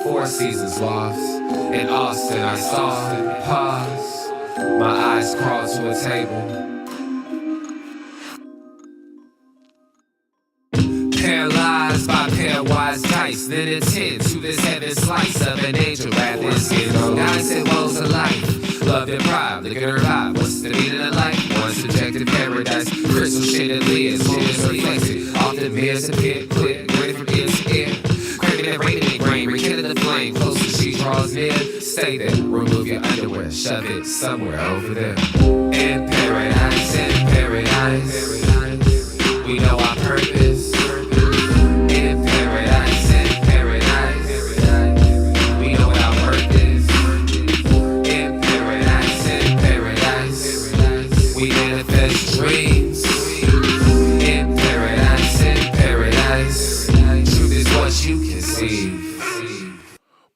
4 seasons lost. In Austin, I saw it pause. My eyes crawled to a table. Paralyzed by pairwise dice, then attend to this heaven slice of an angel wrath in skin. Guys and woes of life, love and pride, the good or vibe. What's the meaning of life? One subjective paradise, crystal chandeliers, moments reflected. Often mirrors appear clear, ready from ear to ear. Craving that radiant grain, rekindle the flame. Close as she draws near, stay there. Remove your underwear, shove it somewhere over there. In paradise, we know our purpose. In paradise, we know what our worth is. In paradise, we manifest dreams. In paradise, truth is what you conceive.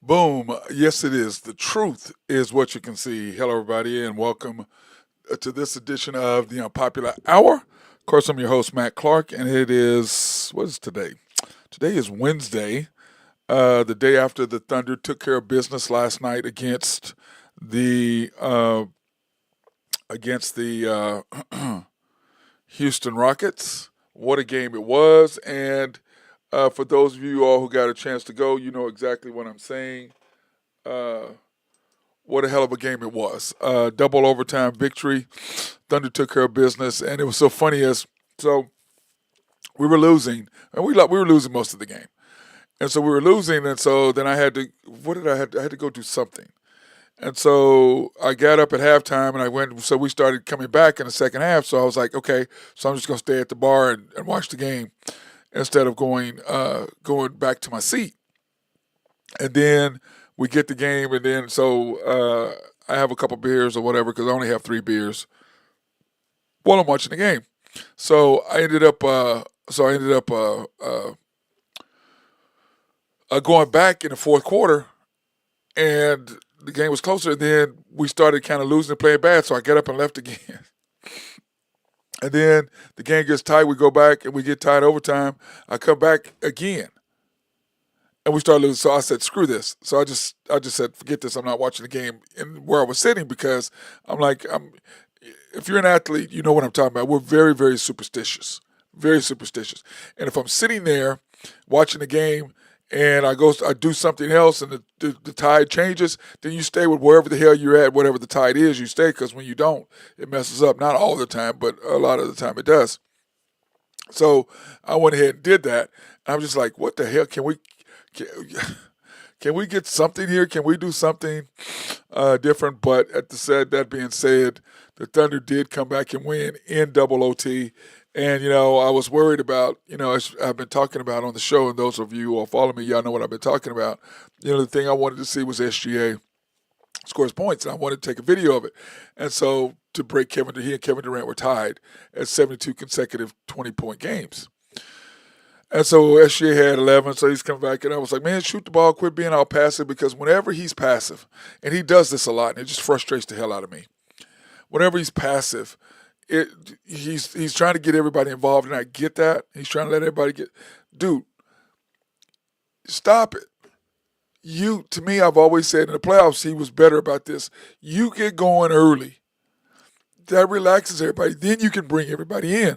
Boom. Yes, it is. The truth is what you can see. Hello, everybody, and welcome to this edition of the Unpopular Hour. Of course, I'm your host, Matt Clark, and it is, what is today? Today is Wednesday, the day after the Thunder took care of business last night against the Houston Rockets. What a game it was, and for those of you all who got a chance to go, you know exactly what I'm saying. What a hell of a game it was. Double overtime victory. Thunder took care of business, and it was so funny so we were losing, and we were losing most of the game. And so we were losing, and so then I had to go do something. And so I got up at halftime, and so we started coming back in the second half, so I was like, okay, so I'm just going to stay at the bar and watch the game instead of going back to my seat. And then we get the game, and then so I have a couple beers or whatever because I only have 3 beers while I'm watching the game. So I ended up going back in the fourth quarter, and the game was closer. And then we started kind of losing and playing bad, so I got up and left again. And then the game gets tight. We go back and we get tied overtime. I come back again. And we started losing, so I said, screw this. So I just said, forget this. I'm not watching the game where I was sitting because if you're an athlete, you know what I'm talking about. We're very, very superstitious, very superstitious. And if I'm sitting there watching the game and I do something else and the tide changes, then you stay with wherever the hell you're at, whatever the tide is, you stay, because when you don't, it messes up. Not all the time, but a lot of the time it does. So I went ahead and did that. I'm just like, what the hell? Can we get something here? Can we do something different? But that being said, the Thunder did come back and win in double OT. And, I was worried about, as I've been talking about on the show, and those of you who follow me, y'all know what I've been talking about. The thing I wanted to see was SGA scores points, and I wanted to take a video of it. And so to break he and Kevin Durant were tied at 72 consecutive 20-point games. And so SGA had 11, so he's coming back, and I was like, man, shoot the ball, quit being all passive, because whenever he's passive, and he does this a lot, and it just frustrates the hell out of me. Whenever he's passive, he's trying to get everybody involved, and I get that. He's trying to let everybody dude, stop it. To me, I've always said in the playoffs, he was better about this. You get going early. That relaxes everybody. Then you can bring everybody in.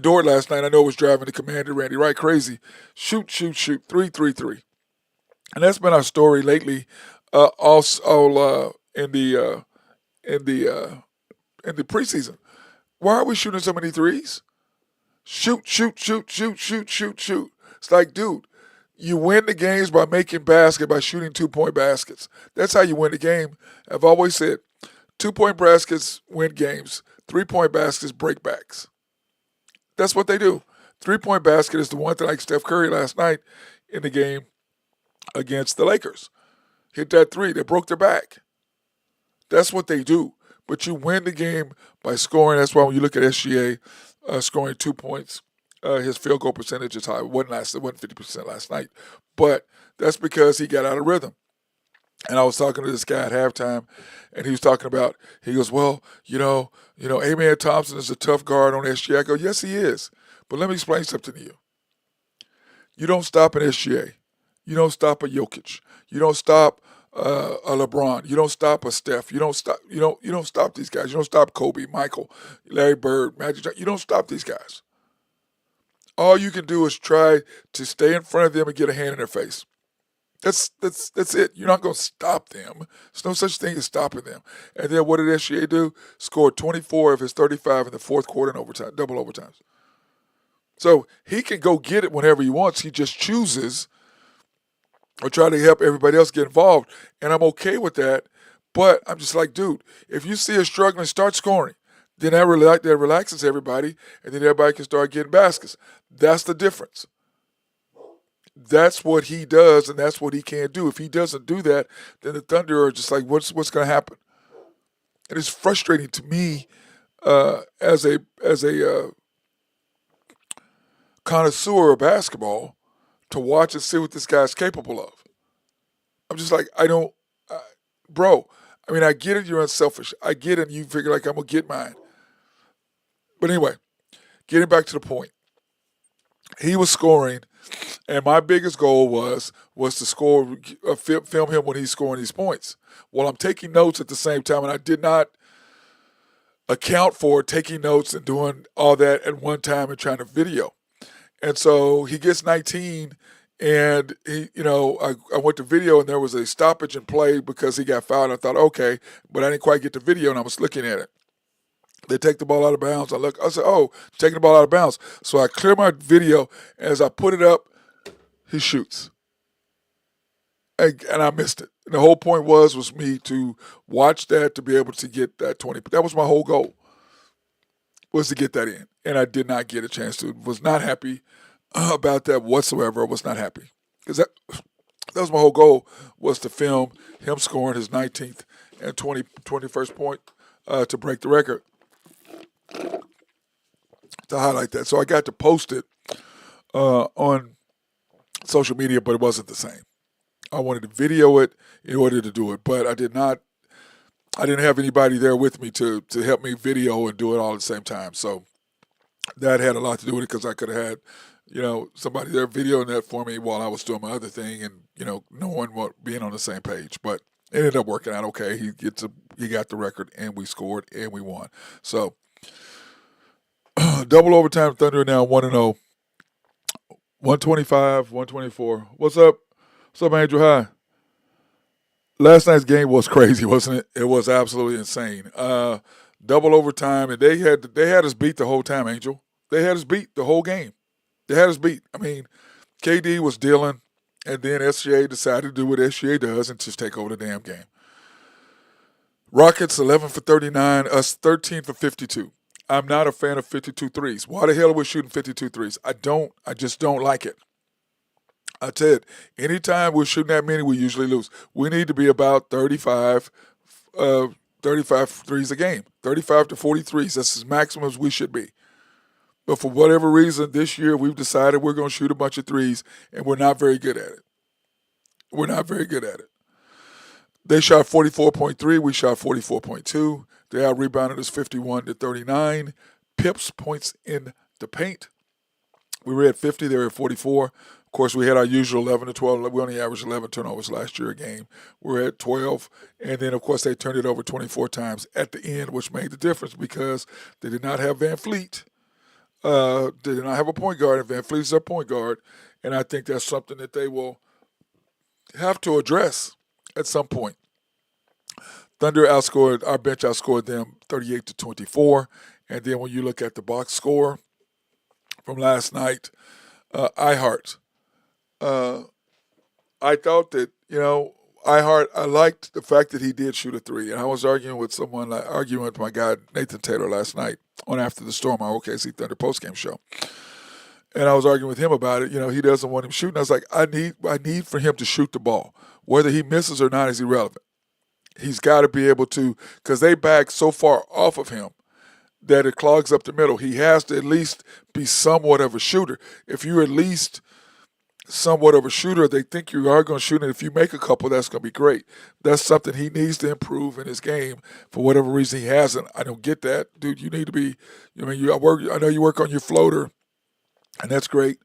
Dort last night, I know, was driving the commander, Randy Wright, crazy. Shoot, 3-3-3. And that's been our story lately, also in the preseason. Why are we shooting so many threes? Shoot. It's like, dude, you win the games by making baskets, by shooting 2-point baskets. That's how you win the game. I've always said 2-point baskets win games. 3-point baskets break backs. That's what they do. 3-point basket is the one thing, like Steph Curry last night in the game against the Lakers. Hit that 3. They broke their back. That's what they do. But you win the game by scoring. That's why when you look at SGA scoring 2 points, his field goal percentage is high. It wasn't 50% last night. But that's because he got out of rhythm. And I was talking to this guy at halftime, and he was talking about, he goes, well, Amen Thompson is a tough guard on SGA. I go, yes, he is. But let me explain something to you. You don't stop an SGA. You don't stop a Jokic. You don't stop a LeBron. You don't stop a Steph. You don't stop these guys. You don't stop Kobe, Michael, Larry Bird, Magic Johnson. You don't stop these guys. All you can do is try to stay in front of them and get a hand in their face. That's it. You're not going to stop them. There's no such thing as stopping them. And then what did SGA do? Scored 24 of his 35 in the fourth quarter in overtime, double overtimes. So he can go get it whenever he wants. He just chooses or try to help everybody else get involved. And I'm okay with that. But I'm just like, dude, if you see us struggling, start scoring. Then that relaxes everybody, and then everybody can start getting baskets. That's the difference. That's what he does, and that's what he can't do. If he doesn't do that, then the Thunder are just like, what's going to happen? And it's frustrating to me as a connoisseur of basketball to watch and see what this guy's capable of. I'm just like, bro. I mean, I get it. You're unselfish. I get it. You figure like I'm gonna get mine. But anyway, getting back to the point, he was scoring, and my biggest goal was to score, film him when he's scoring these points. Well, I'm taking notes at the same time, and I did not account for taking notes and doing all that at one time and trying to video. And so he gets 19, and I went to video, and there was a stoppage in play because he got fouled. I thought, okay, but I didn't quite get the video, and I was looking at it. They take the ball out of bounds. I said, oh, taking the ball out of bounds. So I clear my video. As I put it up, he shoots. And I missed it. And the whole point was me to watch that to be able to get that 20. But that was my whole goal, was to get that in. And I did not get a chance to. Was not happy about that whatsoever. I was not happy. Because that was my whole goal, was to film him scoring his 19th and 21st point to break the record, to highlight that. So I got to post it on social media, but it wasn't the same. I wanted to video it in order to do it, but I didn't have anybody there with me to help me video and do it all at the same time. So that had a lot to do with it, because I could have had, somebody there videoing that for me while I was doing my other thing, and, knowing what, being on the same page. But it ended up working out okay. He got the record, and we scored, and we won. So double overtime, Thunder now 1-0. 125, 124. What's up? What's up, Angel? Hi. Last night's game was crazy, wasn't it? It was absolutely insane. Double overtime, and they had us beat the whole time, Angel. They had us beat the whole game. They had us beat. I mean, KD was dealing, and then SGA decided to do what SGA does and just take over the damn game. Rockets 11 for 39, us 13 for 52. I'm not a fan of 52 threes. Why the hell are we shooting 52 threes? I just don't like it. I tell you, anytime we're shooting that many, we usually lose. We need to be about 35 threes a game, 35 to 40 threes. That's as maximum as we should be. But for whatever reason, this year we've decided we're going to shoot a bunch of threes, and we're not very good at it. We're not very good at it. They shot 44.3. We shot 44.2. They out-rebounded us 51 to 39. Pips points in the paint. We were at 50. They were at 44. Of course, we had our usual 11 to 12. We only averaged 11 turnovers last year a game. We were at 12. And then, of course, they turned it over 24 times at the end, which made the difference because they did not have Van Fleet. They did not have a point guard, and Van Fleet is their point guard. And I think that's something that they will have to address at some point. Thunder outscored, our bench outscored them 38 to 24. And then when you look at the box score from last night, iHeart. I thought that, iHeart, I liked the fact that he did shoot a three. And I was arguing with my guy Nathan Taylor last night on After the Storm, our OKC Thunder postgame show. And I was arguing with him about it. He doesn't want him shooting. I was like, I need for him to shoot the ball. Whether he misses or not is irrelevant. He's got to be able to, because they back so far off of him that it clogs up the middle. He has to at least be somewhat of a shooter. If you're at least somewhat of a shooter, they think you are going to shoot, and if you make a couple, that's going to be great. That's something he needs to improve in his game. For whatever reason, he hasn't. I don't get that. Dude, you need to be, I know you work on your floater, and that's great,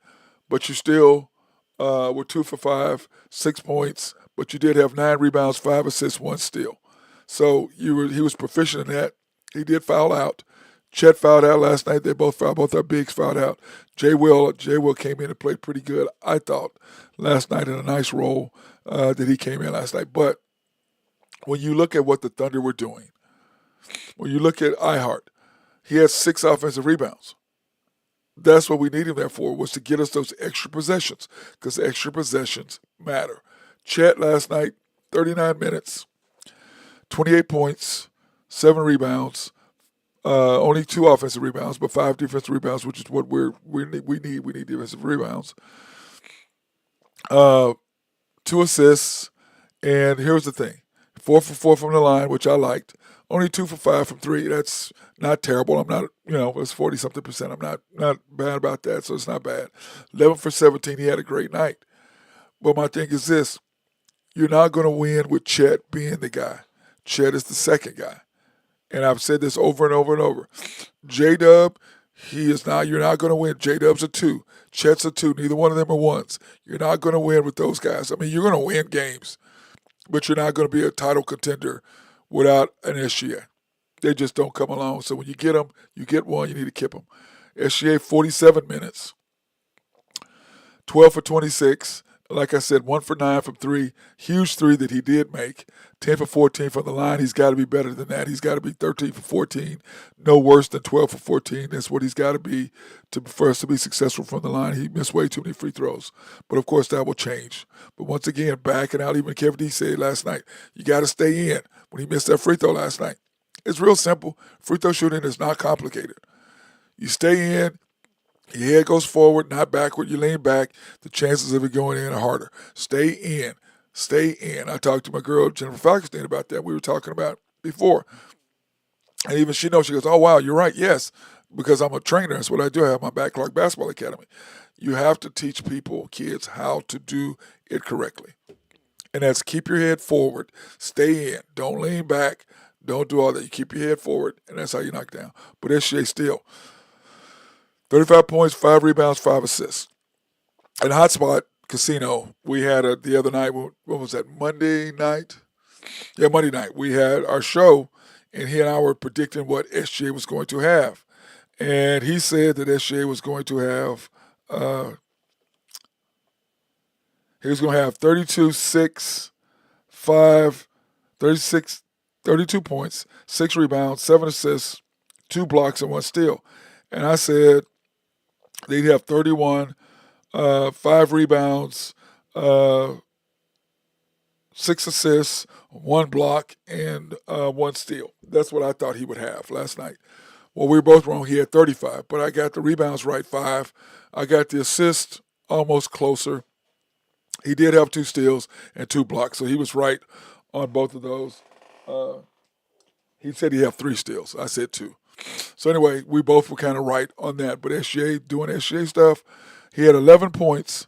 but you still were 2 for 5, 6 points, but you did have 9 rebounds, 5 assists, 1 steal. So he was proficient in that. He did foul out. Chet fouled out last night. They both fouled. Both our bigs fouled out. Jay Will came in and played pretty good, I thought, last night in a nice role that he came in last night. But when you look at what the Thunder were doing, when you look at Ihart, he had 6 offensive rebounds. That's what we need him there for, was to get us those extra possessions, because extra possessions matter. Chet last night, 39 minutes, 28 points, 7 rebounds, only 2 offensive rebounds, but 5 defensive rebounds, which is what we need. We need defensive rebounds. 2 assists, and here's the thing: 4 for 4 from the line, which I liked. Only 2 for 5 from 3. That's not terrible. I'm not, it's 40-something%. I'm not bad about that, so it's not bad. 11 for 17. He had a great night. But my thing is this: you're not going to win with Chet being the guy. Chet is the second guy. And I've said this over and over and over. J-Dub, you're not going to win. J-Dub's a 2. Chet's a 2. Neither one of them are 1s. You're not going to win with those guys. I mean, you're going to win games, but you're not going to be a title contender without an SGA. They just don't come along. So when you get them, you get one, you need to keep them. SGA, 47 minutes, 12 for 26. Like I said, 1 for 9 from 3. Huge 3 that he did make. 10 for 14 from the line. He's got to be better than that. He's got to be 13 for 14. No worse than 12 for 14. That's what he's got to be for us to be successful from the line. He missed way too many free throws. But, of course, that will change. But once again, backing out, even Kevin D said last night, you got to stay in when he missed that free throw last night. It's real simple. Free throw shooting is not complicated. You stay in. Your head goes forward, not backward. You lean back. The chances of it going in are harder. Stay in. Stay in. I talked to my girl, Jennifer Falkenstein, about that. We were talking about before. And even she knows, she goes, oh, wow, you're right. Yes, because I'm a trainer. That's what I do. I have my Backlog Basketball Academy. You have to teach kids, how to do it correctly. And that's keep your head forward. Stay in. Don't lean back. Don't do all that. You keep your head forward, and that's how you knock down. But SGA still. 35 points, 5 rebounds, 5 assists. In Hotspot Casino, we had the other night, what was that, Monday night? Yeah, Monday night. We had our show, and he and I were predicting what SGA was going to have. And he said that SGA was going to have, 32, 6, 5, 36, 32 points, 6 rebounds, 7 assists, 2 blocks, and 1 steal. And I said they'd have 31, 5 rebounds, 6 assists, 1 block, and 1 steal. That's what I thought he would have last night. Well, we were both wrong. He had 35, but I got the rebounds right, 5. I got the assists almost closer. He did have 2 steals and 2 blocks, so he was right on both of those. He said he had 3 steals. I said 2. So anyway, we both were kind of right on that. But SGA, doing SGA stuff, he had 11 points.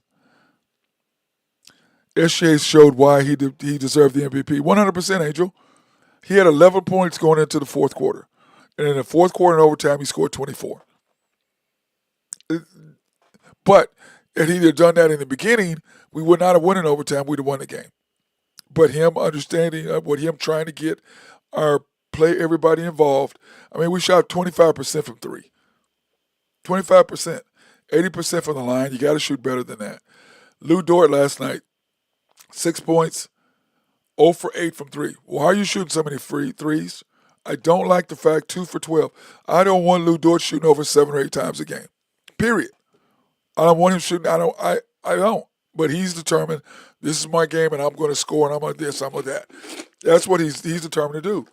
SGA showed why he deserved the MVP. 100%, Angel. He had 11 points going into the fourth quarter. And in the fourth quarter and overtime, he scored 24. But if he'd have done that in the beginning, we would not have won in overtime. We'd have won the game. But him understanding him trying to get everybody involved. I mean, we shot 25% from 3. 25%. 80% from the line. You got to shoot better than that. Lou Dort last night, 6 points, 0 for 8 from 3. Why are you shooting so many free threes? I don't like the fact 2 for 12. I don't want Lou Dort shooting over 7 or 8 times a game. Period. I don't want him shooting. I don't. But he's determined, this is my game and I'm going to score and I'm going to this, I'm going to that. That's what he's determined to do.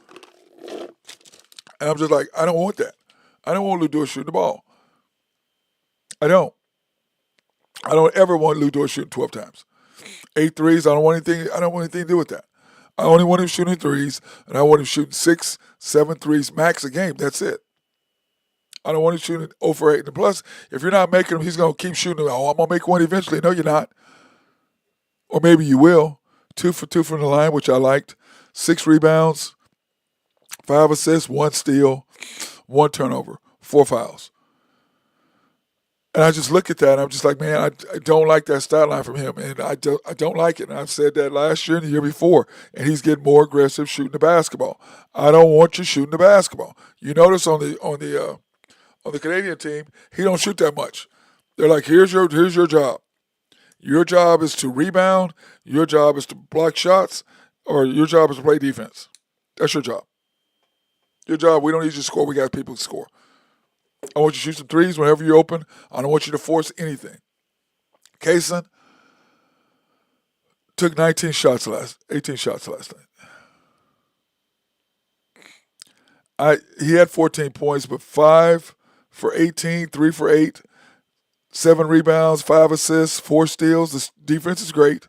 And I'm just like, I don't want that. I don't want Lou Dort shooting the ball. I don't ever want Lou Dort shooting 12 times. 8 threes, I don't want anything to do with that. I only want him shooting threes, and I want him shooting 6, 7 threes max a game. That's it. I don't want him shooting 0 for 8. And plus, if you're not making them, he's going to keep shooting. Oh, I'm going to make one eventually. No, you're not. Or maybe you will. 2 for 2 from the line, which I liked. 6 rebounds, 5 assists, 1 steal, 1 turnover, 4 fouls. And I just look at that and I'm just like, man, I don't like that stat line from him. And I don't like it. And I've said that last year and the year before. And he's getting more aggressive shooting the basketball. I don't want you shooting the basketball. You notice on the Canadian team, he don't shoot that much. They're like, here's your job. Your job is to rebound, your job is to block shots, or your job is to play defense. That's your job. Your job, we don't need you to score, we got people to score. I want you to shoot some threes whenever you're open. I don't want you to force anything. Kaysen took 18 shots last night. He had 14 points, but 5 for 18, 3 for 8, 7 rebounds, 5 assists, 4 steals. The defense is great.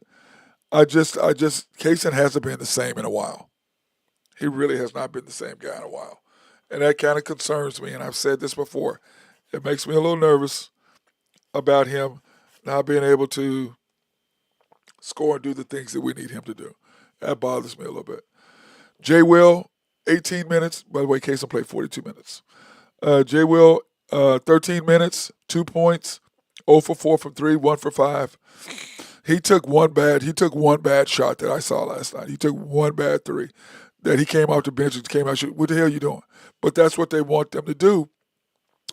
Kaysen hasn't been the same in a while. He really has not been the same guy in a while. And that kind of concerns me, and I've said this before. It makes me a little nervous about him not being able to score and do the things that we need him to do. That bothers me a little bit. Jay Will, 18 minutes. By the way, Kaysen played 42 minutes. Jay Will, 13 minutes, 2 points, 0 for 4 from 3, 1 for 5. He took one bad shot that I saw last night. He took one bad three that he came off the bench and came out shooting. What the hell are you doing? But that's what they want them to do.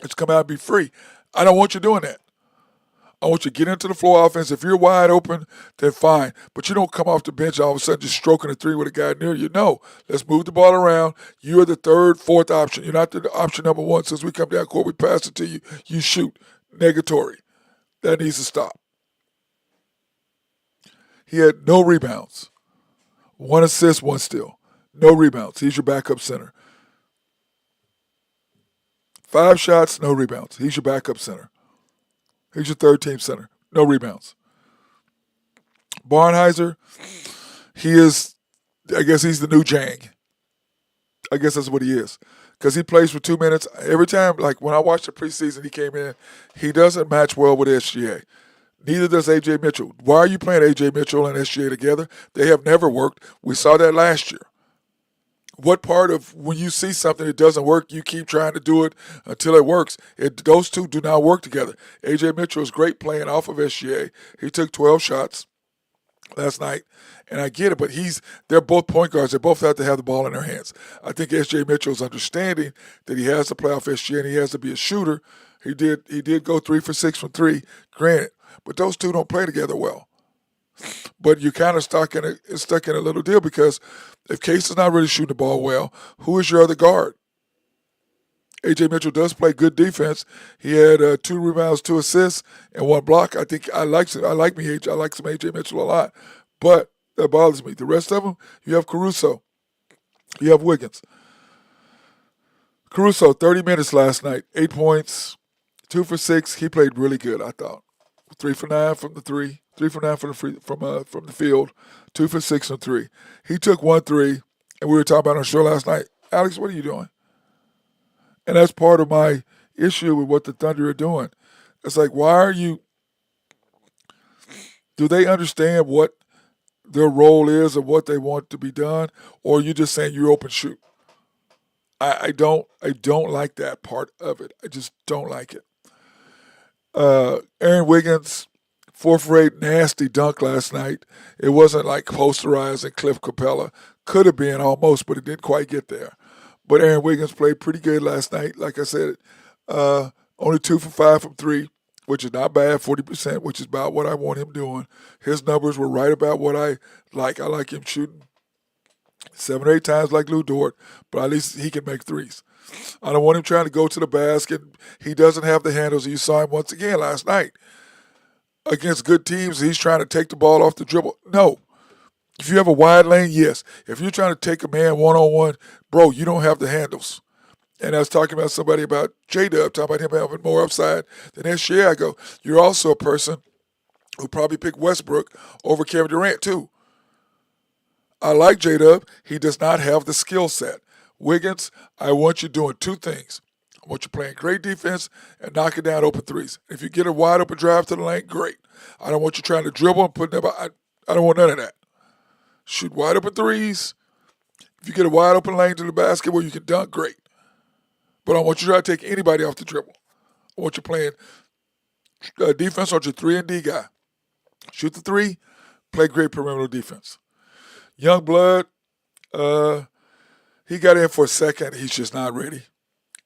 Is come out and be free. I don't want you doing that. I want you to get into the floor offense. If you're wide open, then fine. But you don't come off the bench all of a sudden just stroking a three with a guy near you. No. Let's move the ball around. You're the third, fourth option. You're not the option number one. Since we come down court, we pass it to you. You shoot. Negatory. That needs to stop. He had no rebounds. 1 assist, 1 steal. No rebounds. He's your backup center. 5 shots, no rebounds. He's your backup center. He's your third team center. No rebounds. Barnheiser, I guess he's the new Jang. I guess that's what he is. Because he plays for 2 minutes. Every time, like when I watched the preseason, he came in, he doesn't match well with SGA. Neither does A.J. Mitchell. Why are you playing A.J. Mitchell and SGA together? They have never worked. We saw that last year. What part of when you see something that doesn't work, you keep trying to do it until it works? Those two do not work together. A.J. Mitchell is great playing off of SGA. He took 12 shots last night, and I get it, but they're both point guards. They both have to have the ball in their hands. I think S.J. Mitchell's understanding that he has to play off SGA and he has to be a shooter. He did go 3 for 6 from 3, granted, but those two don't play together well. But you're kind of stuck in a little deal because if Case is not really shooting the ball well, who is your other guard? A.J. Mitchell does play good defense. He had 2 rebounds, 2 assists, and 1 block. I think I like some A.J. Mitchell a lot, but that bothers me. The rest of them, you have Caruso, you have Wiggins. Caruso, 30 minutes last night, 8 points, 2 for 6. He played really good, I thought. 3 for 9 from the 3. 3 for 9 from the field, 2 for 6 from 3. He took 1 3, and we were talking about on the show last night. Alex, what are you doing? And that's part of my issue with what the Thunder are doing. It's like, why are you? Do they understand what their role is and what they want to be done, or are you just saying you open shoot? I don't like that part of it. I just don't like it. Aaron Wiggins. 4 for 8, nasty dunk last night. It wasn't like posterized and Cliff Capella. Could have been almost, but it didn't quite get there. But Aaron Wiggins played pretty good last night. Like I said, only 2 for 5 from 3, which is not bad, 40%, which is about what I want him doing. His numbers were right about what I like. I like him shooting 7 or 8 times like Lou Dort, but at least he can make threes. I don't want him trying to go to the basket. He doesn't have the handles. You saw him once again last night. Against good teams, he's trying to take the ball off the dribble. No. If you have a wide lane, yes. If you're trying to take a man one-on-one, bro, you don't have the handles. And I was talking about somebody about J-Dub, talking about him having more upside than SGA. I go, you're also a person who probably picked Westbrook over Kevin Durant, too. I like J-Dub. He does not have the skill set. Wiggins, I want you doing 2 things. I want you playing great defense and knocking down open threes. If you get a wide open drive to the lane, great. I don't want you trying to dribble and put them out. I don't want none of that. Shoot wide open threes. If you get a wide open lane to the basket where you can dunk, great. But I want you to try to take anybody off the dribble. I want you playing Defense on your 3 and D guy. Shoot the three, play great perimeter defense. Young blood, uh, he got in for a second. He's just not ready.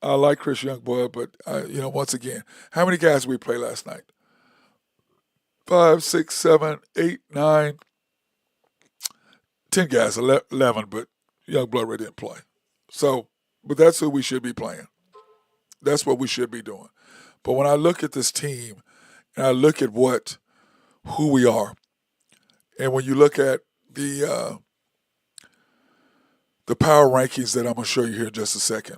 I like Chris Youngblood, but once again, how many guys did we play last night? 5, 6, 7, 8, 9, 10 guys, 11, but Youngblood really didn't play. So, but that's who we should be playing. That's what we should be doing. But when I look at this team and I look at who we are, and when you look at the power rankings that I'm going to show you here in just a second,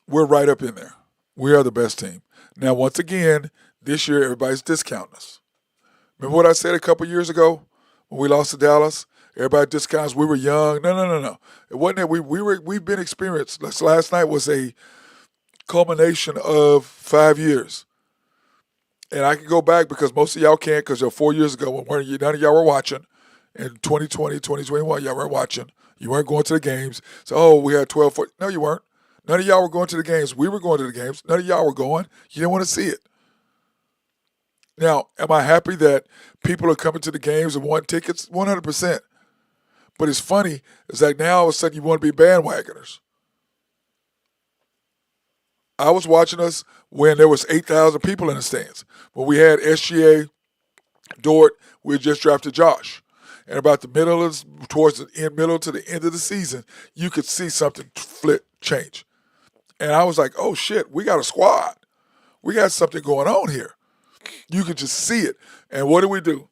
we're right up in there. We are the best team. Now, once again, this year everybody's discounting us. Remember what I said a couple years ago when we lost to Dallas? Everybody discounts. We were young. No. It wasn't that we've been experienced. Last night was a culmination of 5 years. And I can go back because most of y'all can't because 4 years ago when none of y'all were watching. In 2020, 2021, y'all weren't watching. You weren't going to the games. So, we had 12. No, you weren't. None of y'all were going to the games. We were going to the games. None of y'all were going. You didn't want to see it. Now, am I happy that people are coming to the games and want tickets? 100%. But it's funny. It's like now all of a sudden you want to be bandwagoners. I was watching us when there was 8,000 people in the stands. When we had SGA, Dort, we had just drafted Josh. And about the middle to the end of the season, you could see something change. And I was like, oh, shit, we got a squad. We got something going on here. You could just see it. And what do we do?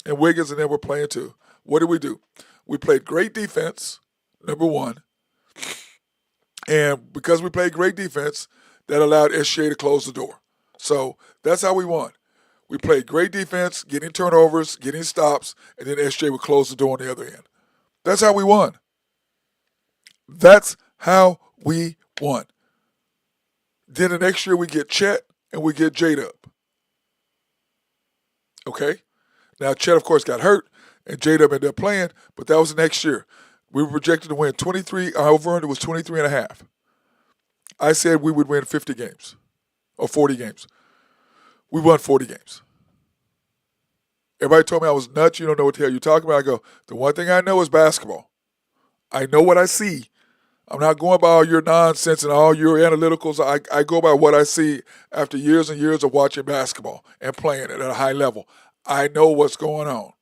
And Wiggins and them were playing too. What did we do? We played great defense, number one. And because we played great defense, that allowed SGA to close the door. So that's how we won. We played great defense, getting turnovers, getting stops, and then SJ would close the door on the other end. That's how we won. That's how we won. Then the next year we get Chet and we get J-Dub. Okay? Now Chet, of course, got hurt, and J-Dub ended up playing, but that was the next year. We were projected to win 23, our over-under was 23 and a half. I said we would win 50 games or 40 games. We won 40 games. Everybody told me I was nuts. You don't know what the hell you're talking about. I go, the one thing I know is basketball. I know what I see. I'm not going by all your nonsense and all your analyticals. I go by what I see after years and years of watching basketball and playing it at a high level. I know what's going on.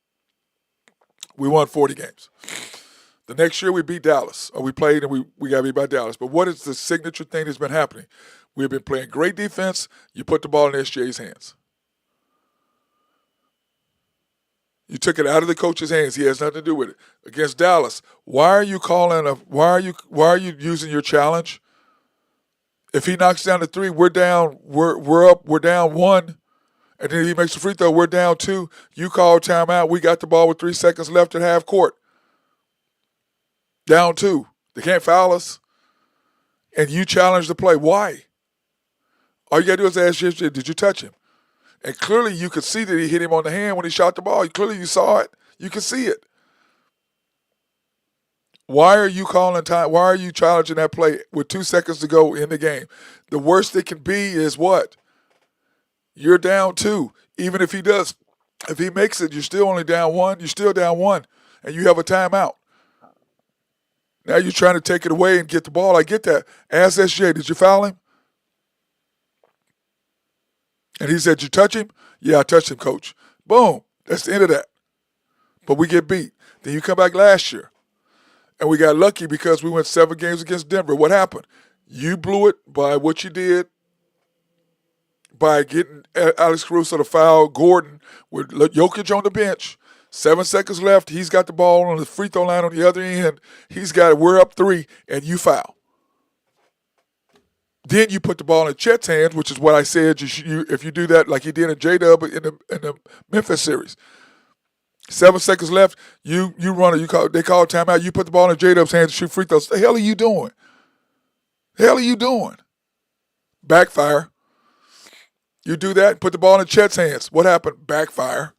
We won 40 games. The next year we beat Dallas. Or we played and we got beat by Dallas. But what is the signature thing that's been happening? We've been playing great defense. You put the ball in SJ's hands. You took it out of the coach's hands. He has nothing to do with it. Against Dallas, why are you using your challenge? If he knocks down the three, we're down. We're down one, and then if he makes a free throw, we're down two. You call timeout. We got the ball with 3 seconds left at half court. Down two. They can't foul us, and you challenge the play. Why? All you got to do is ask Jim, did you touch him? And clearly you could see that he hit him on the hand when he shot the ball. Clearly you saw it. You could see it. Why are you calling time? Why are you challenging that play with 2 seconds to go in the game? The worst it can be is what? You're down two. Even if he makes it, you're still only down one. You're still down one, and you have a timeout. Now you're trying to take it away and get the ball. I get that. Ask SJ, did you foul him? And he said, you touch him? Yeah, I touched him, coach. Boom. That's the end of that. But we get beat. Then you come back last year. And we got lucky because we went 7 games against Denver. What happened? You blew it by what you did, by getting Alex Caruso to foul Gordon with Jokic on the bench. 7 seconds left. He's got the ball on the free throw line on the other end. He's got it. We're up 3, and you foul. Then you put the ball in Chet's hands, which is what I said. If you do that like he did in J-Dub in the Memphis series. 7 seconds left. You run it. They call timeout. You put the ball in J-Dub's hands to shoot free throws. The hell are you doing? Backfire. You do that. Put the ball in Chet's hands. What happened? Backfire.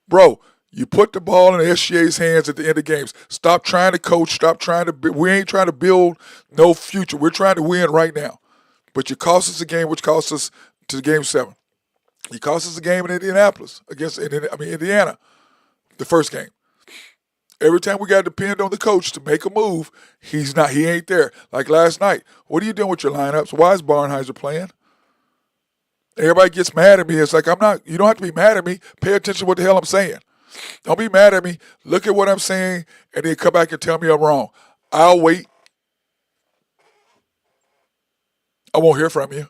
Bro, You put the ball in the SGA's hands at the end of games. Stop trying to coach. Stop trying to. We ain't trying to build no future. We're trying to win right now. But you cost us a game, which cost us to Game 7. You cost us a game in Indianapolis Indiana, the first game. Every time we got to depend on the coach to make a move, he ain't there. Like last night, what are you doing with your lineups? Why is Barnheiser playing? Everybody gets mad at me. It's like, you don't have to be mad at me. Pay attention to what the hell I'm saying. Don't be mad at me. Look at what I'm saying and then come back and tell me I'm wrong. I'll wait. I won't hear from you.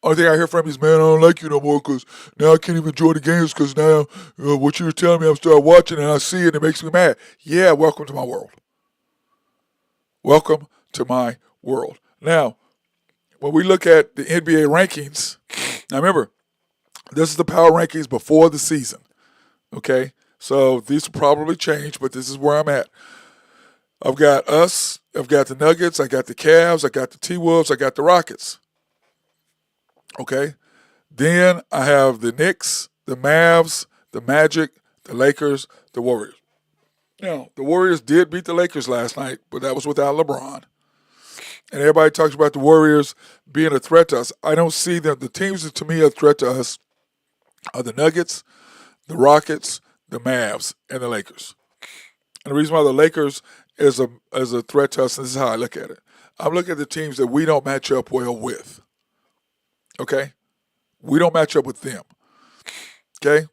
Only thing I hear from you is, man, I don't like you no more because now I can't even enjoy the games because now what you were telling me, I'm starting watching and I see it and it makes me mad. Yeah, welcome to my world. Welcome to my world. Now, when we look at the NBA rankings, now remember, this is the power rankings before the season. Okay? So these will probably change, but this is where I'm at. I've got us, I've got the Nuggets, I got the Cavs, I got the T-Wolves, I got the Rockets. Okay? Then I have the Knicks, the Mavs, the Magic, the Lakers, the Warriors. Now, the Warriors did beat the Lakers last night, but that was without LeBron. And everybody talks about the Warriors being a threat to us. I don't see them. The teams that to me are a threat to us are the Nuggets, the Rockets, the Mavs, and the Lakers. And the reason why the Lakers is a threat to us, and this is how I look at it. I'm looking at the teams that we don't match up well with. Okay? We don't match up with them. Okay?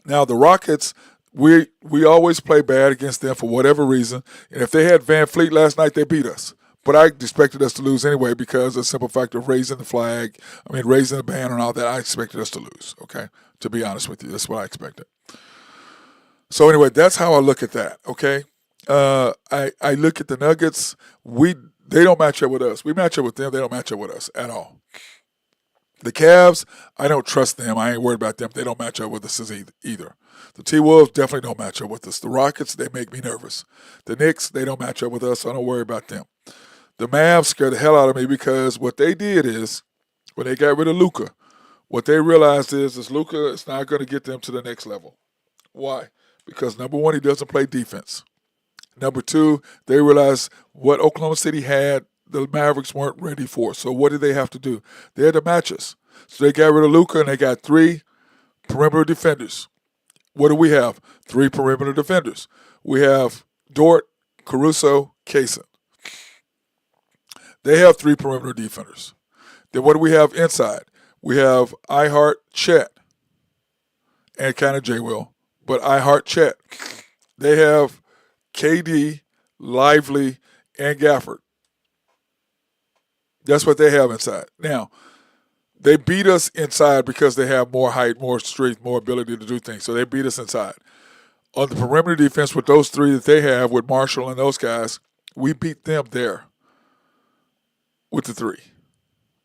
Now, the Rockets, we always play bad against them for whatever reason. And if they had Van Fleet last night, they beat us. But I expected us to lose anyway because of the simple fact of raising the banner and all that. I expected us to lose, okay? To be honest with you, that's what I expected. So anyway, that's how I look at that, okay? I look at the Nuggets. They don't match up with us. We match up with them. They don't match up with us at all. The Cavs, I don't trust them. I ain't worried about them. They don't match up with us either. The T-Wolves definitely don't match up with us. The Rockets, they make me nervous. The Knicks, they don't match up with us, so I don't worry about them. The Mavs scare the hell out of me because what they did is, when they got rid of Luka, what they realized is Luka is not going to get them to the next level. Why? Because number one, he doesn't play defense. Number two, they realized what Oklahoma City had, the Mavericks weren't ready for. So what did they have to do? They had to match us. So they got rid of Luka and they got 3 perimeter defenders. What do we have? 3 perimeter defenders. We have Dort, Caruso, Kaysen. They have 3 perimeter defenders. Then what do we have inside? We have I Chet, and kind of J. Will, but I Chet. They have KD, Lively, and Gafford. That's what they have inside. Now, they beat us inside because they have more height, more strength, more ability to do things. So they beat us inside. On the perimeter defense with those 3 that they have, with Marshall and those guys, we beat them there with the 3.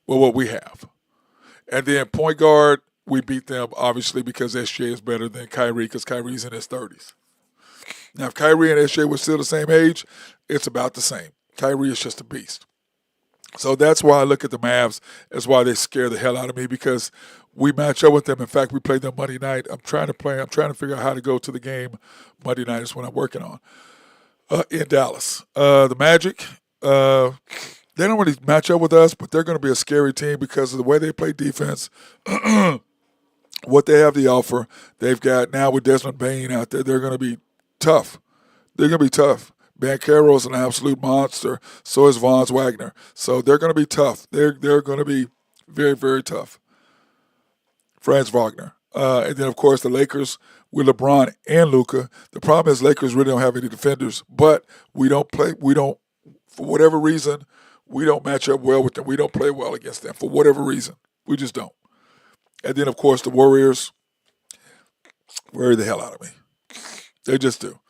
Well, what we have. And then point guard, we beat them, obviously, because SJ is better than Kyrie because Kyrie's in his 30s. Now, if Kyrie and SJ were still the same age, it's about the same. Kyrie is just a beast. So that's why I look at the Mavs. That's why they scare the hell out of me because we match up with them. In fact, we played them Monday night. I'm trying to figure out how to go to the game Monday night is what I'm working on in Dallas. The Magic, they don't really match up with us, but they're going to be a scary team because of the way they play defense, what they have to offer. They've got now with Desmond Bain out there, they're going to be tough. They're going to be tough. Banchero's an absolute monster. So is Von Wagner. So they're going to be tough. They're going to be very, very tough. Franz Wagner. And then, of course, the Lakers with LeBron and Luka. The problem is Lakers really don't have any defenders, but for whatever reason, we don't match up well with them. We don't play well against them for whatever reason. We just don't. And then, of course, the Warriors worry the hell out of me. They just do.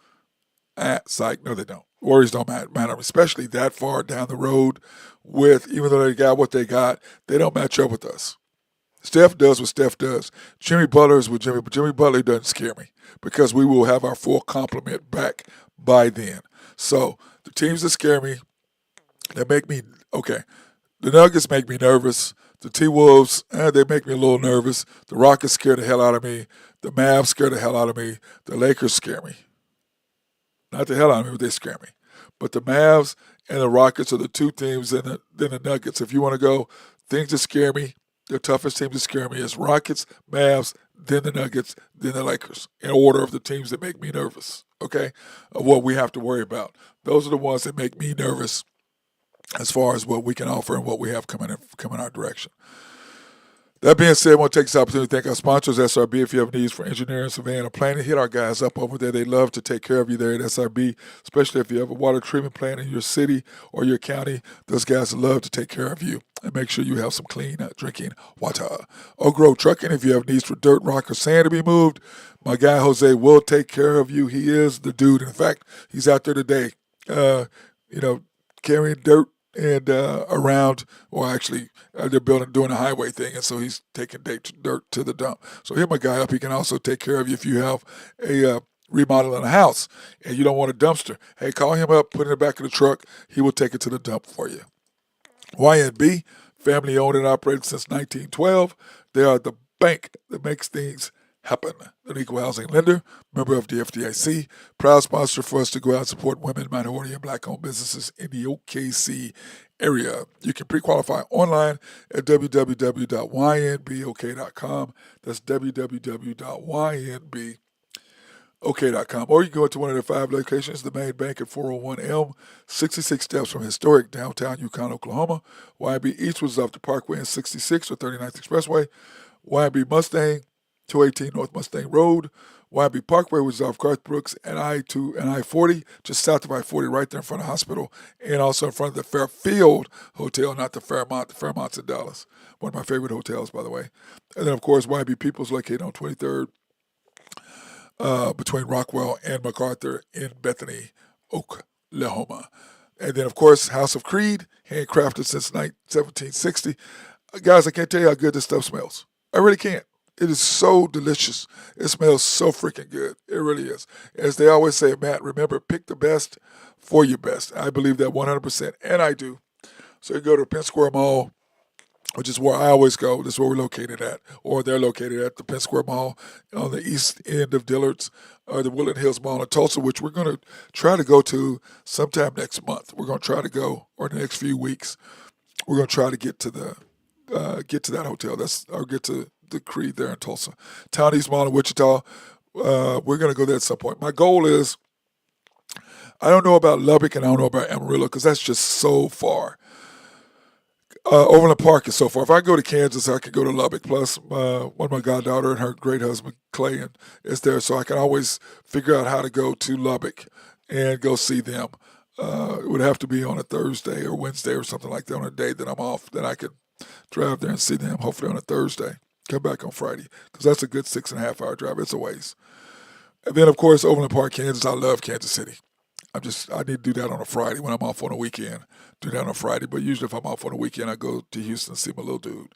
Psych. No, they don't. Warriors don't matter, especially that far down the road even though they got what they got, they don't match up with us. Steph does what Steph does. Jimmy Butler is with Jimmy, but Jimmy Butler doesn't scare me because we will have our full complement back by then. So the teams that scare me, that make me, okay, the Nuggets make me nervous. The T-Wolves, they make me a little nervous. The Rockets scare the hell out of me. The Mavs scare the hell out of me. The Lakers scare me. Not the hell out of me, but they scare me. But the Mavs and the Rockets are the two teams, and then the Nuggets. If you want to go, things that scare me, the toughest teams that scare me is Rockets, Mavs, then the Nuggets, then the Lakers, in order of the teams that make me nervous, okay, of what we have to worry about. Those are the ones that make me nervous as far as what we can offer and what we have coming our direction. That being said, I want to take this opportunity to thank our sponsors, SRB. If you have needs for engineering, surveying, or planning, hit our guys up over there. They love to take care of you there at SRB, especially if you have a water treatment plant in your city or your county. Those guys love to take care of you and make sure you have some clean drinking water. Oak Grove Trucking, if you have needs for dirt, rock, or sand to be moved, my guy Jose will take care of you. He is the dude. In fact, he's out there today, carrying dirt and around, or actually they're doing a highway thing, and so he's taking dirt to the dump. So hit my guy up. He can also take care of you if you have a remodel in a house and you don't want a dumpster. Hey, call him up, put it in the back of the truck. He will take it to the dump for you. YNB, family owned and operated since 1912. They are the bank that makes things happen. An equal housing lender, member of the FDIC, proud sponsor for us to go out and support women, minority, and black-owned businesses in the OKC area. You can pre-qualify online at www.ynbok.com. That's www.ynbok.com. Or you can go to one of their 5 locations, the main bank at 401 Elm, 66 steps from historic downtown Yukon, Oklahoma. YNB East was off the Parkway and 66 or 39th Expressway. YNB Mustang, 218 North Mustang Road. YB Parkway, which is off Garth Brooks, and I-2 and I-40, just south of I-40, right there in front of the hospital, and also in front of the Fairfield Hotel, not the Fairmont. The Fairmont's in Dallas. One of my favorite hotels, by the way. And then, of course, YB People's located on 23rd between Rockwell and MacArthur in Bethany, Oklahoma. And then, of course, House of Creed, handcrafted since 1760. Guys, I can't tell you how good this stuff smells. I really can't. It is so delicious. It smells so freaking good. It really is. As they always say, Matt, remember, pick the best for your best. I believe that 100%, and I do. So you go to Penn Square Mall, which is where I always go. This is where we're located at, or they're located at the Penn Square Mall on the east end of Dillard's, or the Woodland Hills Mall in Tulsa, which we're going to try to go to sometime next month. We're going to try to go, or the next few weeks. We're going to try to get to that hotel. Get to the Creed there in Tulsa. Town East Mall in Wichita. We're going to go there at some point. My goal is, I don't know about Lubbock and I don't know about Amarillo because that's just so far. Overland Park is so far. If I go to Kansas, I could go to Lubbock. Plus, one of my goddaughter and her great husband, Clay, is there. So I can always figure out how to go to Lubbock and go see them. It would have to be on a Thursday or Wednesday or something like that, on a day that I'm off, that I could drive there and see them, hopefully on a Thursday. Come back on Friday, because that's a good 6.5 hour drive. It's a ways. And then, of course, Overland Park, Kansas. I love Kansas City. I need to do that on a Friday when I'm off on a weekend. Do that on a Friday. But usually if I'm off on a weekend, I go to Houston and see my little dude.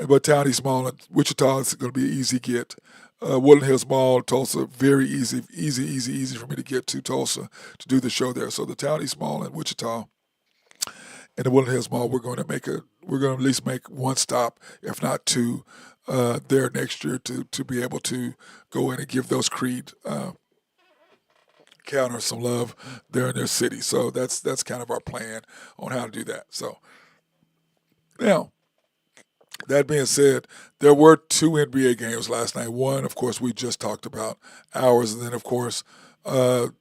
But Town East Mall in Wichita is going to be an easy get. Woodland Hills Mall, Tulsa, very easy for me to get to Tulsa to do the show there. So the Town East Mall in Wichita and the Woodland Hills Mall, we're going to at least make one stop, if not two, there next year to be able to go in and give those Creed counters some love there in their city. So that's kind of our plan on how to do that. So now, that being said, there were 2 NBA games last night. One, of course, we just talked about, ours, and then, of course, the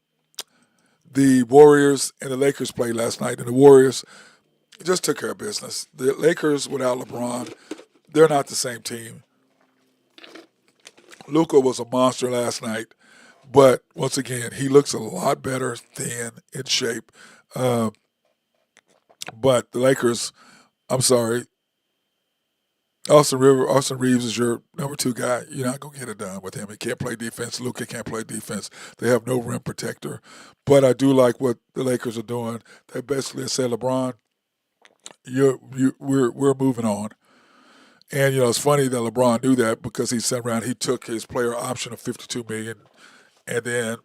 Warriors and the Lakers played last night, and the Warriors just took care of business. The Lakers, without LeBron, they're not the same team. Luka was a monster last night, but once again, he looks a lot better, thin, in shape. But the Lakers, I'm sorry, Austin Reeves is your number 2 guy. You're not going to get it done with him. He can't play defense. Luka can't play defense. They have no rim protector. But I do like what the Lakers are doing. They basically said, LeBron, we're moving on. And, it's funny that LeBron knew that, because he sent around, he took his player option of $52 million, and then,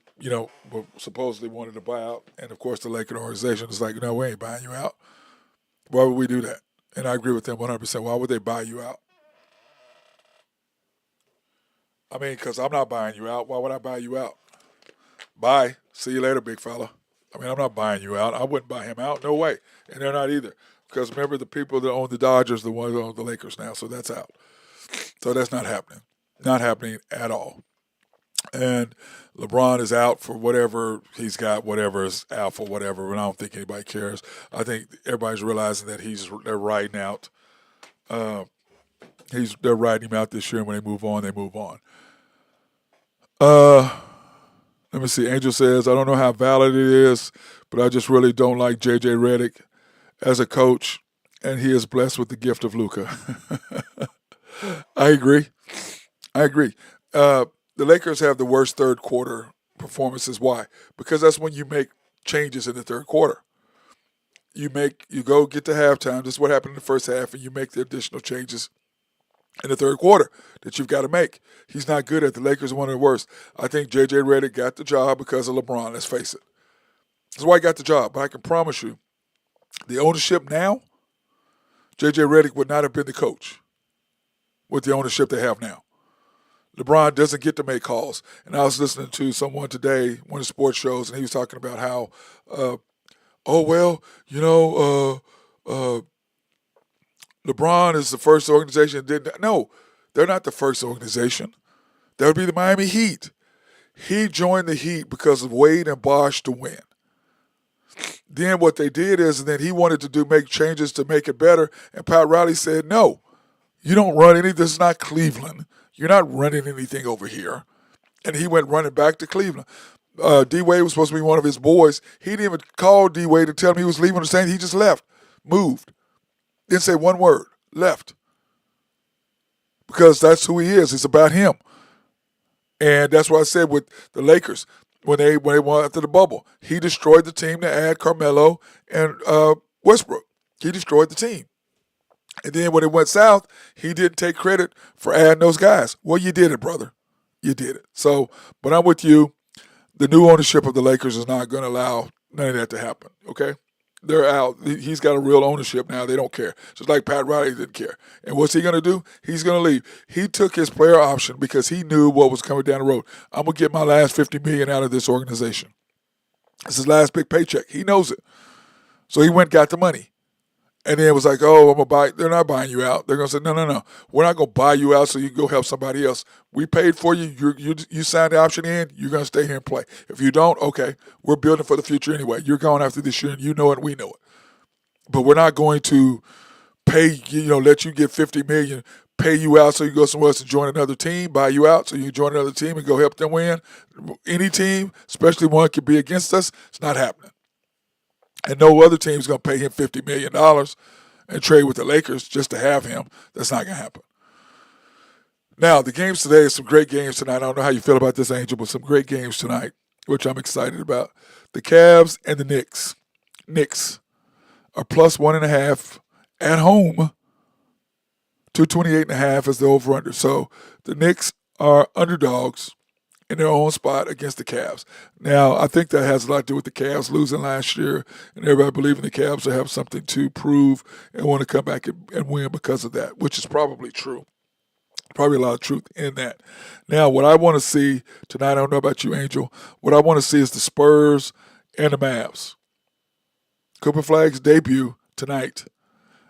supposedly wanted to buy out. And, of course, the Lakers organization is like, no, we ain't buying you out. Why would we do that? And I agree with them 100%. Why would they buy you out? I mean, because I'm not buying you out. Why would I buy you out? Bye. See you later, big fella. I mean, I'm not buying you out. I wouldn't buy him out. No way. And they're not either. Because remember, the people that own the Dodgers, the ones that own the Lakers now. So that's out. So that's not happening. Not happening at all. And LeBron is out for whatever he's got, whatever is out for whatever. But I don't think anybody cares. I think everybody's realizing that they're riding out. Uh, they're riding him out this year. And when they move on, they move on. Uh, Let me see. Angel says, I don't know how valid it is, but I just really don't like J.J. Redick as a coach, and he is blessed with the gift of Luca. I agree. I agree. The Lakers have the worst third quarter performances. Why? Because that's when you make changes in the third quarter. You go get to halftime. This is what happened in the first half, and you make the additional changes in the third quarter that you've got to make. He's not good at the Lakers are one of the worst. I think J.J. Redick got the job because of LeBron, let's face it. That's why he got the job. But I can promise you, the ownership now, J.J. Redick would not have been the coach with the ownership they have now. LeBron doesn't get to make calls. And I was listening to someone today, one of the sports shows, and he was talking about how, LeBron is the first organization that did. No, they're not the first organization. That would be the Miami Heat. He joined the Heat because of Wade and Bosh to win. Then what they did is, and then he wanted to make changes to make it better, and Pat Riley said, no, you don't run any. This is not Cleveland. You're not running anything over here. And he went running back to Cleveland. D-Wade was supposed to be one of his boys. He didn't even call D-Wade to tell him he was leaving the Saints. He just left, moved. Didn't say one word, left. Because that's who he is. It's about him. And that's what I said with the Lakers when they went after the bubble. He destroyed the team to add Carmelo and Westbrook. He destroyed the team. And then when it went south, he didn't take credit for adding those guys. Well, you did it, brother. You did it. So, but I'm with you. The new ownership of the Lakers is not going to allow none of that to happen, okay? They're out. He's got a real ownership now. They don't care. Just like Pat Riley didn't care. And what's he going to do? He's going to leave. He took his player option because he knew what was coming down the road. I'm going to get my last $50 million out of this organization. It's his last big paycheck. He knows it. So he went and got the money. And then it was like, oh, I'm going to buy. They're not buying you out. They're going to say, no. We're not going to buy you out so you can go help somebody else. We paid for you. You signed the option in. You're going to stay here and play. If you don't, okay, we're building for the future anyway. You're going after this year, and you know it, we know it. But we're not going to pay, let you get $50 million, pay you out so you go somewhere else and join another team, buy you out so you can join another team and go help them win. Any team, especially one could be against us, it's not happening. And no other team is going to pay him $50 million and trade with the Lakers just to have him. That's not going to happen. Now, the games today, some great games tonight. I don't know how you feel about this, Angel, but some great games tonight, which I'm excited about. The Cavs and the Knicks. Knicks are plus 1.5 at home. 228.5 is the over-under. So the Knicks are underdogs in their own spot against the Cavs. Now, I think that has a lot to do with the Cavs losing last year and everybody believing the Cavs will have something to prove and want to come back and win because of that, which is probably true. Probably a lot of truth in that. Now, what I want to see tonight, I don't know about you, Angel, what I want to see is the Spurs and the Mavs. Cooper Flag's debut tonight.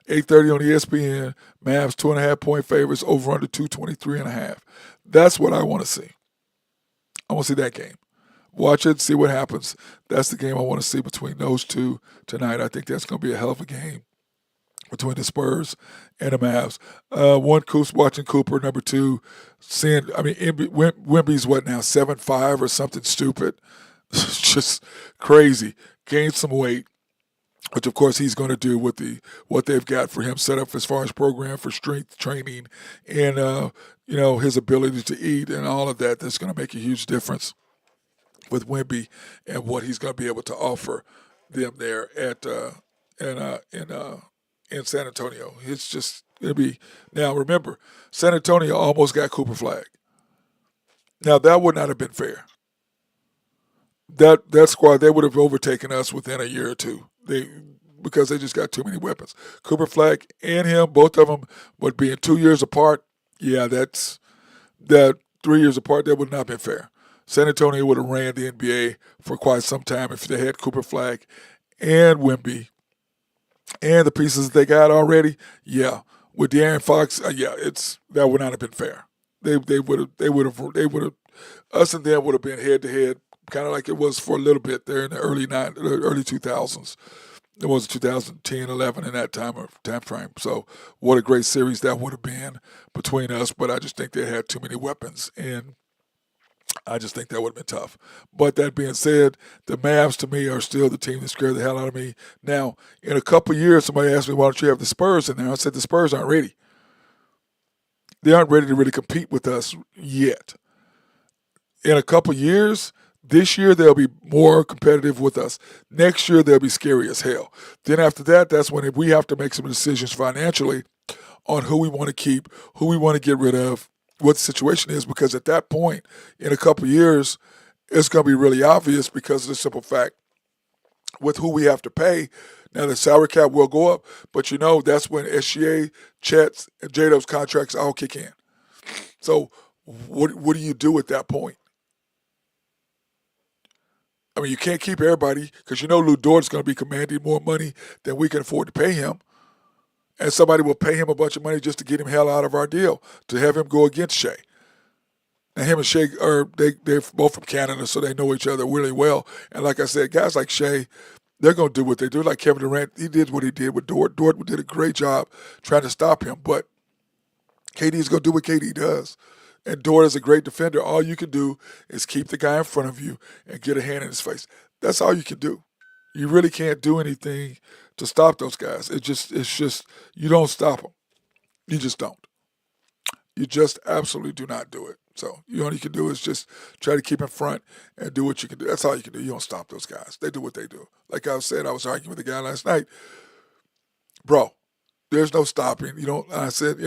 8:30 on ESPN. Mavs 2.5-point favorites over under 223.5. That's what I want to see. I want to see that game. Watch it, see what happens. That's the game I want to see between those two tonight. I think that's going to be a hell of a game between the Spurs and the Mavs. One, watching Cooper. Number two, Wemby's what now, 7'5" or something stupid. It's just crazy. Gained some weight, which of course he's going to do with what they've got for him set up as far as program for strength training and his ability to eat and all of that. That's going to make a huge difference with Wemby and what he's going to be able to offer them there in San Antonio. It'll be now. Remember, San Antonio almost got Cooper Flag. Now that would not have been fair. That squad, they would have overtaken us within a year or two. because they just got too many weapons. Cooper Flag and him, both of them, but being 2 years apart, yeah, that 3 years apart, that would not have been fair. San Antonio would have ran the NBA for quite some time if they had Cooper Flag and Wemby and the pieces that they got already. Yeah, with De'Aaron Fox, that would not have been fair. They would have us and them would have been head to head, kind of like it was for a little bit there in the early 2000s. It was 2010, 11 in that time frame. So what a great series that would have been between us. But I just think they had too many weapons, and I just think that would have been tough. But that being said, the Mavs to me are still the team that scared the hell out of me. Now, in a couple of years, somebody asked me, why don't you have the Spurs in there? I said, the Spurs aren't ready. They aren't ready to really compete with us yet. In a couple of years, this year they'll be more competitive with us. Next year they'll be scary as hell. Then after that, that's when we have to make some decisions financially on who we want to keep, who we want to get rid of, what the situation is, because at that point, in a couple of years, it's going to be really obvious because of the simple fact with who we have to pay. Now, the salary cap will go up, but that's when SGA, Chet's, and J-Dub's contracts all kick in. So what do you do at that point? I mean, you can't keep everybody because Lou Dort's going to be commanding more money than we can afford to pay him. And somebody will pay him a bunch of money just to get him hell out of our deal, to have him go against Shea. And him and Shea, they're both from Canada, so they know each other really well. And like I said, guys like Shea, they're going to do what they do. Like Kevin Durant, he did what he did with Dort. Dort did a great job trying to stop him, but KD's going to do what KD does. And Dort is a great defender. All you can do is keep the guy in front of you and get a hand in his face. That's all you can do. You really can't do anything to stop those guys. It's just you don't stop them. You just don't. You just absolutely do not do it. So all you can do is just try to keep in front and do what you can do. That's all you can do. You don't stop those guys. They do what they do. Like I said, I was arguing with a guy last night. Bro, there's no stopping. I said,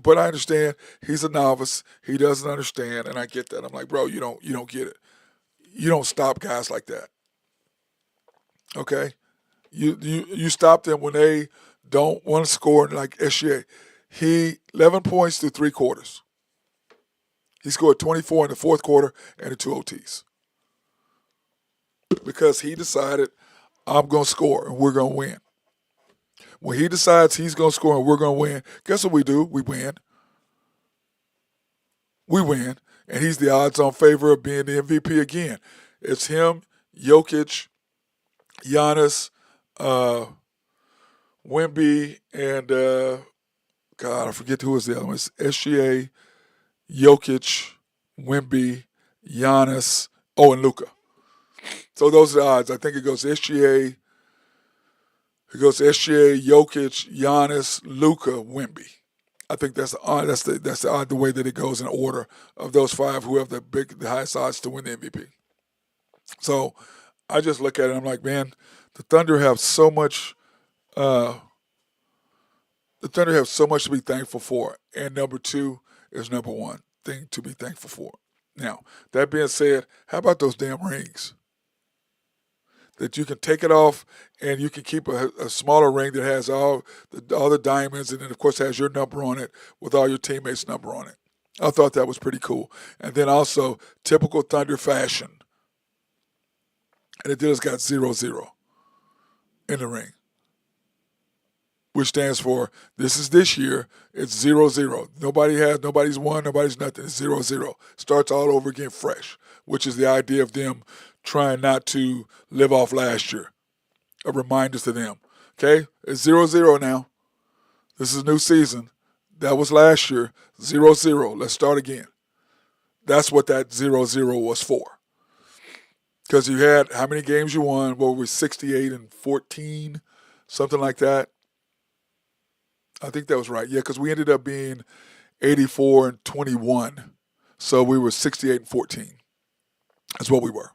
but I understand he's a novice. He doesn't understand, and I get that. I'm like, bro, you don't get it. You don't stop guys like that. Okay? You stop them when they don't want to score, like SGA. He 11 points through 3 quarters. He scored 24 in the fourth quarter and the 2 OTs. Because he decided, I'm going to score and we're going to win. When he decides he's going to score and we're going to win, guess what we do? We win. We win. And he's the odds-on favor of being the MVP again. It's him, Jokic, Giannis, Wemby, and God, I forget who was the other one. It's SGA, Jokic, Wemby, Giannis, and Luka. So those are the odds. I think it goes SGA, Jokic, Giannis, Luka, Wemby. I think that's the odd. That's the odd the way that it goes in order of those 5 who have the highest odds to win the MVP. So I just look at it and I'm like, man, the Thunder have so much. The Thunder have so much to be thankful for, and number 2 is number 1 thing to be thankful for. Now, that being said, how about those damn rings? That you can take it off and you can keep a smaller ring that has all the diamonds and then, of course, has your number on it with all your teammates' number on it. I thought that was pretty cool. And then also, typical Thunder fashion. And it just got 0-0 in the ring, which stands for this is this year. It's 0-0. Nobody's won, nobody's nothing. It's 0-0. Starts all over again fresh, which is the idea of them trying not to live off last year. A reminder to them. Okay? It's 0-0 now. This is a new season. That was last year. 0-0. Let's start again. That's what that 0-0 was for. Because you had how many games you won? What were we, 68-14? Something like that. I think that was right. Yeah, because we ended up being 84-21. So we were 68-14. That's what we were.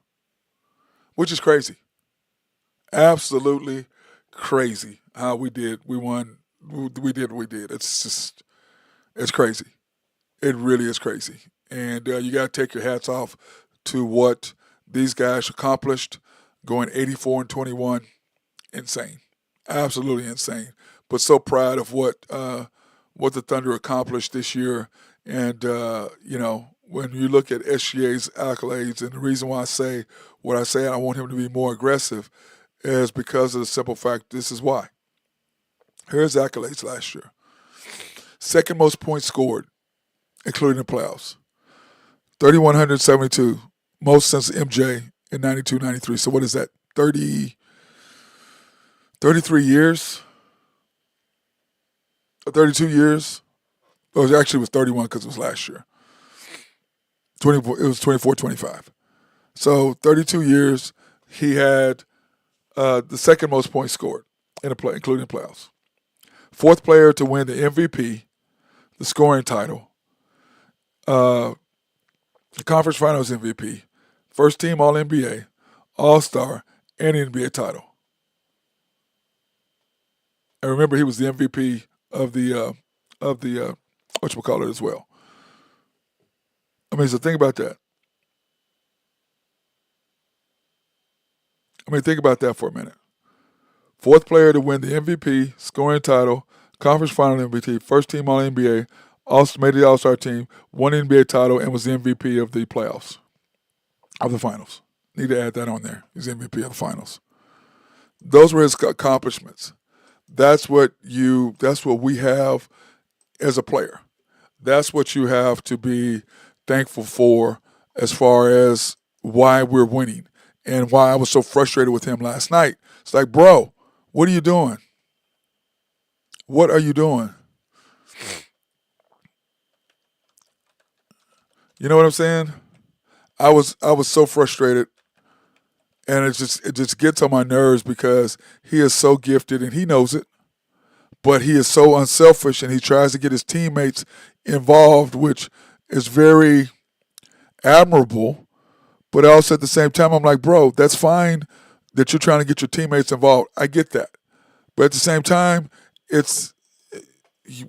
Which is crazy. Absolutely crazy how we did. We won. We did what we did. It's crazy. It really is crazy. And you got to take your hats off to what these guys accomplished, going 84-21. Insane. Absolutely insane. But so proud of what the Thunder accomplished this year. And when you look at SGA's accolades, and the reason why I say what I say, I want him to be more aggressive, is because of the simple fact. This is why. Here's accolades last year: second most points scored, including the playoffs, 3,172, most since MJ in 92, 93. So what is that? 33 years, 32 years. Oh, it actually was 31 because it was last year. 24, it was 24, 25. So 32 years, he had the second most points scored in a play, including the playoffs. Fourth player to win the MVP, the scoring title, uh, the conference finals MVP, first team All NBA, All Star, and NBA title. And remember, he was the MVP of the whatchamacallit as well. I mean, so think about that. I mean, think about that for a minute. Fourth player to win the MVP, scoring title, conference final MVP, first team All NBA, also made the All Star team, won the NBA title, and was the MVP of the playoffs, of the finals. Need to add that on there. He's MVP of the finals. Those were his accomplishments. That's what we have as a player. That's what you have to be thankful for as far as why we're winning and why I was so frustrated with him last night. It's like, bro, what are you doing? What are you doing? You know what I'm saying? I was so frustrated, and it just gets on my nerves because he is so gifted and he knows it, but he is so unselfish and he tries to get his teammates involved, which is very admirable. But also at the same time, I'm like, bro, that's fine that you're trying to get your teammates involved. I get that, but at the same time, it's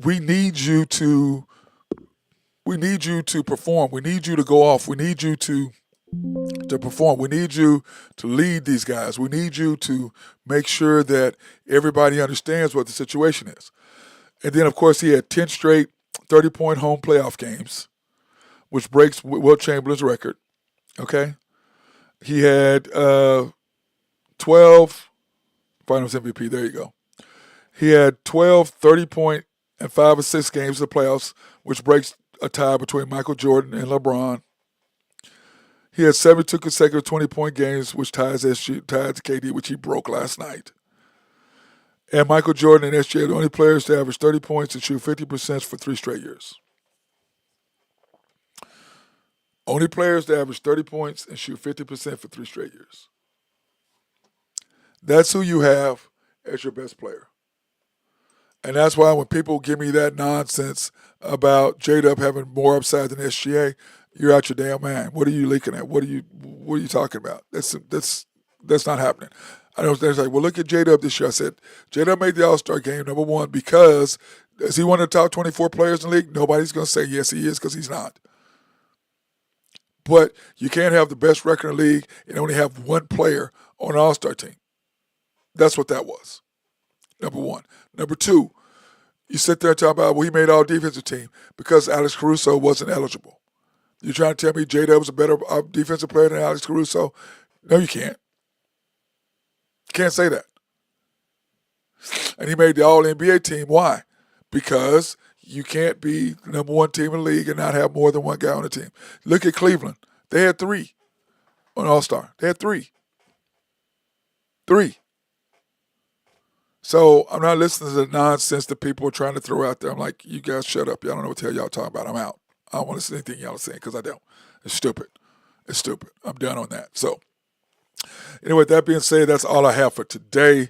we need you to we need you to perform. We need you to go off. We need you to perform. We need you to lead these guys. We need you to make sure that everybody understands what the situation is. And then, of course, he had 10 straight 30-point home playoff games, which breaks Wilt Chamberlain's record. Okay? He had 12 Finals MVP. There you go. He had 12 30-point and 5 assist games in the playoffs, which breaks a tie between Michael Jordan and LeBron. He had 72 consecutive 20-point games, which ties to KD, which he broke last night. And Michael Jordan and SGA are the only players to average 30 points and shoot 50% for 3 straight years. Only players to average 30 points and shoot 50% for 3 straight years. That's who you have as your best player. And that's why when people give me that nonsense about J-Dub having more upside than SGA, you're out your damn mind. What are you leaking at? What are you talking about? That's not happening. I know they're like, well, look at J-Dub this year. I said, J-Dub made the All-Star game, number one, because is he one of the top 24 players in the league? Nobody's going to say yes, he is, because he's not. But you can't have the best record in the league and only have one player on an All-Star team. That's what that was, number one. Number two, you sit there and talk about, well, he made all defensive team because Alex Caruso wasn't eligible. You're trying to tell me J-Dub was a better defensive player than Alex Caruso? No, you can't. You can't say that. And he made the All-NBA team. Why? Because you can't be the number one team in the league and not have more than one guy on the team. Look at Cleveland. They had 3 on All-Star. They had 3. 3. So I'm not listening to the nonsense that people are trying to throw out there. I'm like, you guys shut up. Y'all don't know what the hell y'all talking about. I'm out. I don't want to listen to anything y'all are saying because I don't. It's stupid. It's stupid. I'm done on that. So anyway, that being said, that's all I have for today.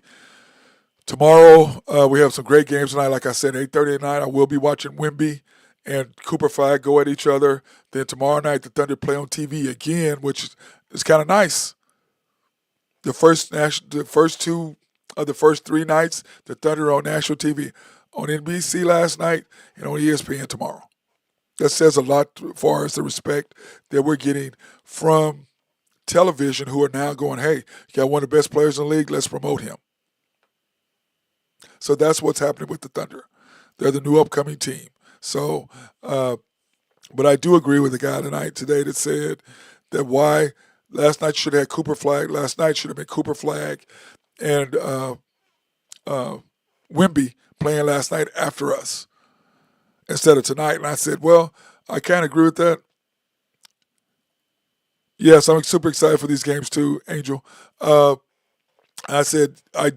Tomorrow, we have some great games tonight. Like I said, 8:30 at night, I will be watching Wemby and Cooper Flag go at each other. Then tomorrow night, the Thunder play on TV again, which is kind of nice. The first 2 of the first 3 nights, the Thunder on national TV, on NBC last night and on ESPN tomorrow. That says a lot as far as the respect that we're getting from television, who are now going, hey, you got one of the best players in the league, let's promote him. So that's what's happening with the Thunder. They're the new upcoming team. So, but I do agree with the guy today that said that why last night should have had Cooper Flag. Last night should have been Cooper Flag and Wimby playing last night after us instead of tonight. And I said, well, I can't agree with that. Yes, I'm super excited for these games too, Angel. I said, I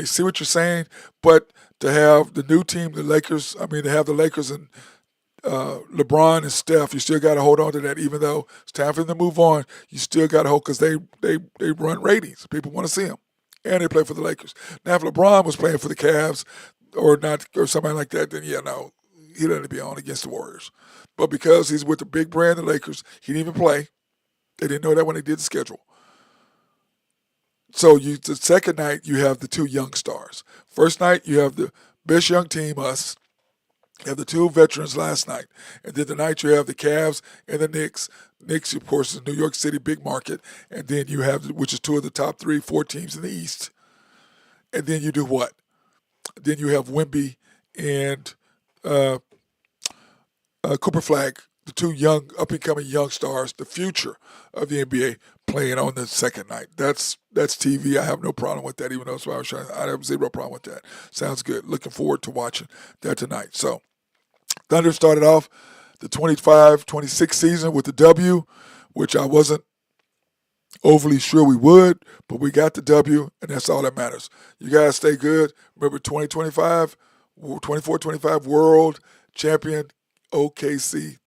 see what you're saying, but to have the new team, the Lakers, to have the Lakers and LeBron and Steph, you still got to hold on to that. Even though it's time for them to move on, you still got to hold because they run ratings. People want to see them, and they play for the Lakers. Now, if LeBron was playing for the Cavs or not or somebody like that, then yeah, no, he doesn't be on against the Warriors. But because he's with the big brand, the Lakers, he didn't even play. They didn't know that when they did the schedule. So the second night you have the two young stars. First night you have the best young team, us. You have the two veterans last night. And then tonight you have the Cavs and the Knicks. Knicks, of course, is New York City, big market. And then you have, which is two of the top 3-4 teams in the East. And then you do what? Then you have Wemby and Cooper Flag, the two young, up-and-coming young stars, the future of the NBA, playing on the second night. That's TV. I have no problem with that, even though I have zero problem with that. Sounds good. Looking forward to watching that tonight. So, Thunder started off the 25-26 season with the W, which I wasn't overly sure we would, but we got the W, and that's all that matters. You guys stay good. Remember 2025, 24-25 world champion OKC